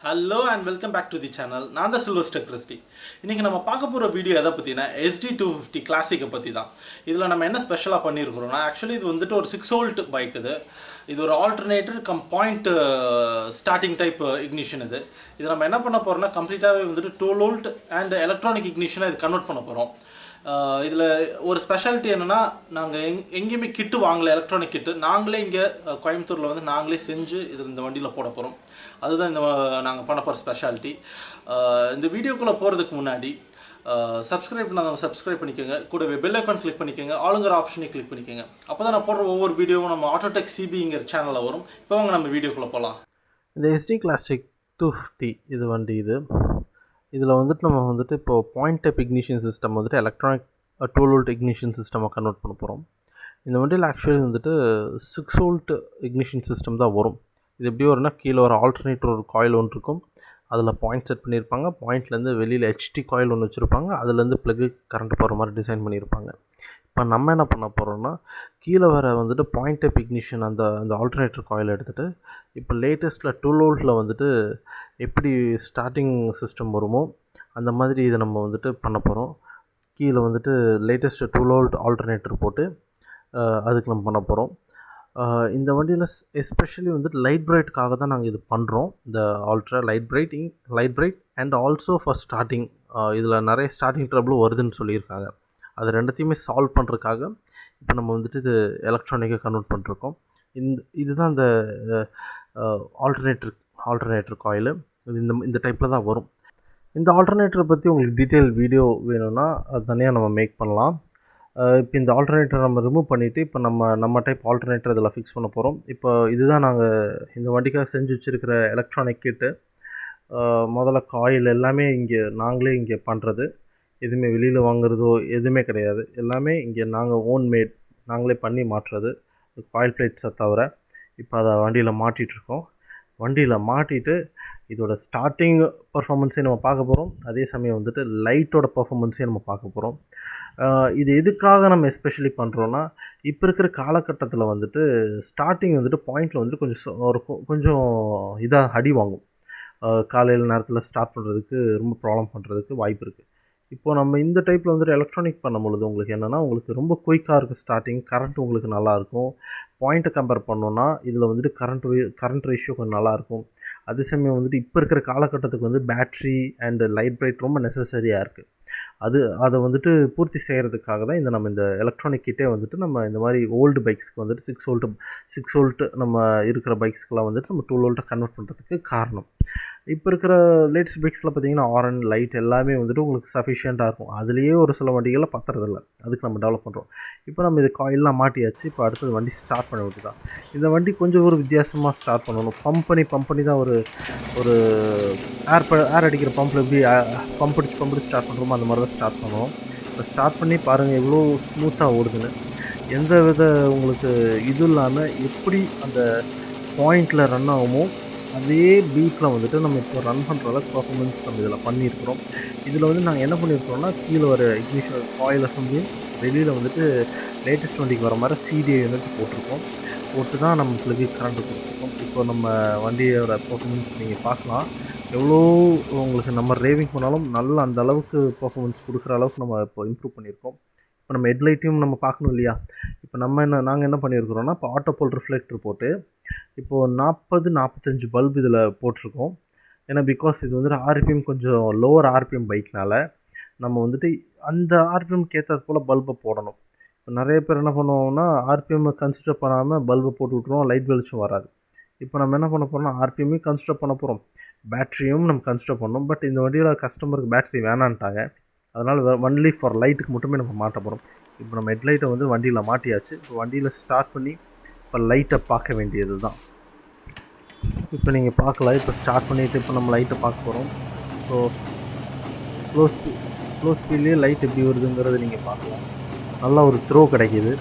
Hello and welcome back to the channel. நான் தான் S.SYLVESTARCHRISTY. இன்னைக்கு நம்ம பார்க்க போற வீடியோ எதை பத்தினா SD250 கிளாசிக் பத்தி தான். இதுல நம்ம என்ன ஸ்பெஷலா பண்ணியிருக்கோம்னா actually இது வந்துட்டு ஒரு 6 volt பைக் இது. இது ஒரு alternator come point starting type ignition இது. இது நம்ம என்ன பண்ண போறோம்னா கம்ப்ளீட்டாவே வந்துட்டு 12 volt and எலக்ட்ரானிக் இக்னிஷனை இது கன்வர்ட் பண்ண போறோம். இதில் ஒரு ஸ்பெஷாலிட்டி என்னென்னா நாங்கள் எங்கேயுமே கிட்டு வாங்கலை எலக்ட்ரானிக் கிட்டு நாங்களே இங்கே கோயம்புத்தூரில் வந்து நாங்களே செஞ்சு இது இந்த வண்டியில் போட போகிறோம் அதுதான் இந்த நாங்கள் பண்ண போகிற ஸ்பெஷாலிட்டி இந்த வீடியோக்குள்ளே போகிறதுக்கு முன்னாடி சப்ஸ்கிரைப் பண்ணாதவங்க சப்ஸ்கிரைப் பண்ணிக்கோங்க கூடவே பெல் ஐக்கான் கிளிக் பண்ணிக்கோங்க ஆளுங்கிற ஆப்ஷனை கிளிக் பண்ணிக்கோங்க அப்போ தான் நான் போடுற ஒவ்வொரு வீடியோவும் நம்ம ஆட்டோடெக் சிபிங்கிற சேனலில் வரும் இப்போ வாங்க நம்ம வீடியோக்குள்ளே போகலாம் இந்த SD கிளாசிக் 250 இது வண்டி இதில் வந்துட்டு நம்ம வந்துட்டு இப்போது பாயிண்ட் டைப் இக்னிஷன் சிஸ்டம் வந்துட்டு எலக்ட்ரானிக் 12 volt இக்னிஷன் சிஸ்டமாக கன்வெர்ட் பண்ண போகிறோம் இந்த வண்டியில் ஆக்சுவலி வந்துட்டு 6 volt இக்னிஷன் சிஸ்டம் தான் வரும் இது எப்படி வரும்னா கீழே ஒரு ஆல்டர்னேட்டர் ஒரு காயில் ஒன்று இருக்கும் அதில் பாயிண்ட் செட் பண்ணியிருப்பாங்க பாயிண்ட்லேருந்து வெளியில் HT காயில் ஒன்று வச்சுருப்பாங்க அதுலேருந்து ப்ளக்கு கரண்ட் போகிற மாதிரி டிசைன் பண்ணியிருப்பாங்க இப்போ நம்ம என்ன பண்ண போகிறோம்னா கீழே வர வந்துட்டு பாயிண்ட் டைப் இக்னிஷன் அந்த ஆல்டர்னேட்டர் காயில் எடுத்துகிட்டு இப்போ லேட்டஸ்ட்டில் 12 voltல வந்துட்டு எப்படி ஸ்டார்டிங் சிஸ்டம் வருமோ அந்த மாதிரி இதை நம்ம வந்துட்டு பண்ண போகிறோம் கீழே வந்துட்டு லேட்டஸ்ட்டு 12 volt ஆல்டர்னேட்டர் போட்டு அதுக்கு நம்ம பண்ண போகிறோம் இந்த வண்டியில் எஸ்பெஷலி வந்துட்டு லைட் பிரைட்டுக்காக தான் நாங்கள் இது பண்ணுறோம் இந்த ultra light bright and also for starting இதில் நிறைய ஸ்டார்டிங் ட்ரபிளும் வருதுன்னு சொல்லியிருக்காங்க அது ரெண்டுத்தையுமே சால்வ் பண்ணுறதுக்காக இப்போ நம்ம வந்துட்டு இது எலக்ட்ரானிக்காக கன்வெர்ட் பண்ணிருக்கோம் இதுதான் இந்த ஆல்டர்னேட்டர் காயில் இந்த டைப்பில் தான் வரும் இந்த ஆல்டர்னேட்டரை பற்றி உங்களுக்கு டீட்டெயில் வீடியோ வேணும்னா அது தனியாக நம்ம மேக் பண்ணலாம் இப்போ இந்த ஆல்டர்னேட்டர் நம்ம ரிமூவ் பண்ணிவிட்டு இப்போ நம்ம டைப் ஆல்டர்னேட்டர் இதில் ஃபிக்ஸ் பண்ண போகிறோம் இப்போ இதுதான் நாங்கள் இந்த வண்டிக்காக செஞ்சு வச்சுருக்கிற எலக்ட்ரானிக் கிட்டு முதல்ல காயில் எல்லாமே நாங்களே இங்கே பண்ணுறது எதுவுமே வெளியில் வாங்குறதோ எதுவுமே கிடையாது எல்லாமே இங்கே நாங்கள் ஓன் மேட் நாங்களே பண்ணி மாட்டுறது காயில் பிளேட்ஸை தவிர இப்போ அதை வண்டியில் மாட்டிகிட்ருக்கோம் வண்டியில் மாட்டிட்டு இதோட ஸ்டார்டிங் பர்ஃபார்மன்ஸையும் நம்ம பார்க்க போகிறோம் அதே சமயம் வந்துட்டு லைட்டோட பர்ஃபார்மன்ஸையும் நம்ம பார்க்க போகிறோம் இது எதுக்காக நம்ம எஸ்பெஷலி பண்ணுறோன்னா இப்போ இருக்கிற காலகட்டத்தில் வந்துட்டு ஸ்டார்டிங் வந்துட்டு பாயிண்டில் வந்துட்டு கொஞ்சம் இதாக அடி வாங்கும் காலையில் நேரத்தில் ஸ்டார்ட் பண்ணுறதுக்கு ரொம்ப ப்ராப்ளம் பண்ணுறதுக்கு வாய்ப்பு இருக்குது இப்போது நம்ம இந்த டைப்பில் வந்துட்டு எலக்ட்ரானிக் பண்ணும்பொழுது உங்களுக்கு என்னென்னா உங்களுக்கு ரொம்ப குயிக்காக இருக்குது ஸ்டார்டிங் கரண்ட் உங்களுக்கு நல்லாயிருக்கும் பாயிண்ட்டை கம்பேர் பண்ணோன்னா இதில் வந்துட்டு கரண்ட் ரேஷியோ கொஞ்சம் நல்லாயிருக்கும் அதே சமயம் வந்துட்டு இப்போ இருக்கிற காலகட்டத்துக்கு வந்து பேட்ரி அண்ட் லைட் பிரைட் ரொம்ப நெசசரியாக இருக்குது அதை வந்துட்டு பூர்த்தி செய்கிறதுக்காக தான் நம்ம இந்த எலக்ட்ரானிக் கிட்டே வந்துட்டு நம்ம இந்த மாதிரி ஓல்டு பைக்ஸ்க்கு வந்துட்டு 6 volt நம்ம இருக்கிற பைக்ஸ்க்கெலாம் வந்துட்டு நம்ம 12 volt கன்வெர்ட் பண்ணுறதுக்கு காரணம் இப்போ இருக்கிற லேட்டஸ்ட் பைக்ஸில் பார்த்தீங்கன்னா ஆரன் லைட் எல்லாமே வந்துட்டு உங்களுக்கு சஃபிஷியண்ட்டாக இருக்கும் அதுலேயே ஒரு சில வண்டிகளில் பத்துறதில்ல அதுக்கு நம்ம டெவலப் பண்ணுறோம் இப்போ நம்ம இது காயிலெலாம் மாட்டியாச்சு இப்போ அடுத்தது வண்டி ஸ்டார்ட் பண்ண விட்டு தான் இந்த வண்டி கொஞ்சம் ஒரு வித்தியாசமாக ஸ்டார்ட் பண்ணணும் பம்ப் பண்ணி தான் ஒரு ஏர் அடிக்கிற பம்பில் எப்படி பம்ப் அடிச்சு ஸ்டார்ட் பண்ணுறோமோ அந்த மாதிரி தான் ஸ்டார்ட் பண்ணுவோம் இப்போ ஸ்டார்ட் பண்ணி பாருங்கள் எவ்வளோ ஸ்மூத்தாக ஓடுதுன்னு எந்த வித உங்களுக்கு இது இல்லாமல் எப்படி அந்த பாயிண்டில் ரன் ஆகுமோ அதே பீட்டில் வந்துட்டு நம்ம இப்போ ரன் பண்ணுற அளவுக்கு பர்ஃபார்மன்ஸ் நம்ம இதில் பண்ணியிருக்கிறோம் இதில் வந்து நாங்கள் என்ன பண்ணியிருக்கிறோம்னா கீழே வர இக்னிஷன் காயில் அசம்பிளியும் வெளியில் வந்துட்டு லேட்டஸ்ட் வண்டிக்கு வர மாதிரி சிடிஐ யூனிட் போட்டு தான் நம்ம ப்ளக்கு கரண்ட்டு கொடுத்துருக்கோம் இப்போ நம்ம வண்டியோட பர்ஃபார்மன்ஸ் நீங்கள் பார்க்கலாம் எவ்வளோ உங்களுக்கு நம்ம ரேவிங் பண்ணாலும் நல்ல அந்த அளவுக்கு பர்ஃபார்மன்ஸ் கொடுக்குற அளவுக்கு நம்ம இப்போ இம்ப்ரூவ் பண்ணியிருக்கோம் இப்போ நம்ம ஹெட்லைட்டையும் நம்ம பார்க்கணும் இல்லையா இப்போ நாங்கள் என்ன பண்ணியிருக்கிறோன்னா இப்போ ஆட்டோபோல் ரிஃப்ளெக்டர் போட்டு இப்போது 40-45 பல்ப் இதில் போட்டிருக்கோம் ஏன்னா பிகாஸ் இது வந்துட்டு ஆர்பிஎம் கொஞ்சம் லோவர் ஆர்பிஎம் பைக்னால் நம்ம வந்துட்டு அந்த ஆர்பிஎம்க்கு ஏற்றது போல் பல்பை போடணும் இப்போ நிறைய பேர் என்ன பண்ணுவோம்னா ஆர்பிஎம் கன்சிடர் பண்ணாமல் பல்பை போட்டு விட்ருவோம் லைட் வெளிச்சம் வராது இப்போ நம்ம என்ன பண்ண போகிறோம்னா ஆர்பிஎம்மையும் கன்சிடர் பண்ண போகிறோம் பேட்ரியும் நம்ம கன்சிடர் பண்ணோம் பட் இந்த வண்டியில் கஸ்டமருக்கு பேட்ரி வேணான்ட்டாங்க அதனால் ஒன்லி ஃபார் லைட்டுக்கு மட்டுமே நம்ம மாட்ட போகிறோம் இப்போ நம்ம ஹெட்லைட்டை வந்து வண்டியில் மாட்டியாச்சு இப்போ வண்டியில் ஸ்டார்ட் பண்ணி இப்போ லைட்டை பார்க்க வேண்டியது தான் இப்போ நீங்கள் பார்க்கலாம் இப்போ ஸ்டார்ட் பண்ணிவிட்டு இப்போ நம்ம லைட்டை பார்க்க போகிறோம் ஸோ ஸ்லோ ஸ்பீட்லேயே லைட் எப்படி வருதுங்கிறத நீங்கள் பார்க்கலாம் நல்லா ஒரு த்ரோ கிடைக்கிது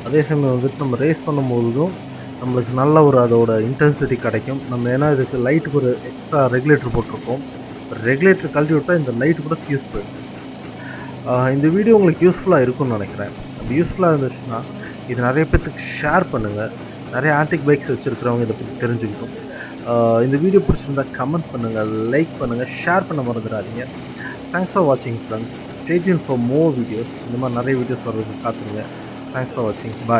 அதே சமயம் வந்துட்டு நம்ம ரேஸ் பண்ணும்பொழுதும் நம்மளுக்கு நல்ல ஒரு அதோட இன்டென்சிட்டி கிடைக்கும் நம்ம ஏன்னா இதுக்கு லைட்டுக்கு ஒரு எக்ஸ்ட்ரா ரெகுலேட்டர் போட்டிருக்கோம் ரெகுலேட்டர் கழட்டி விட்டால் இந்த லைட்டு கூட ஃபியூஸ் போயிடும் இந்த வீடியோ உங்களுக்கு யூஸ்ஃபுல்லாக இருக்கும்னு நினைக்கிறேன் அப்படி யூஸ்ஃபுல்லாக இருந்துச்சுன்னா இது நிறைய பேர்த்துக்கு ஷேர் பண்ணுங்கள் நிறைய ஆன்டிக் பைக்ஸ் வச்சுருக்கிறவங்க இதை பற்றி தெரிஞ்சுக்கிட்டோம் இந்த வீடியோ பிடிச்சிருந்தா கமெண்ட் பண்ணுங்கள், லைக் பண்ணுங்கள், ஷேர் பண்ண மறந்துடாதீங்க. தேங்க்ஸ் ஃபார் வாட்சிங் friends. Stay tune for more videos. இந்த மாதிரி நிறைய வீடியோஸ் வர்றதுக்கு காத்துருங்க. தேங்க்ஸ் ஃபார் வாட்சிங். பாய்.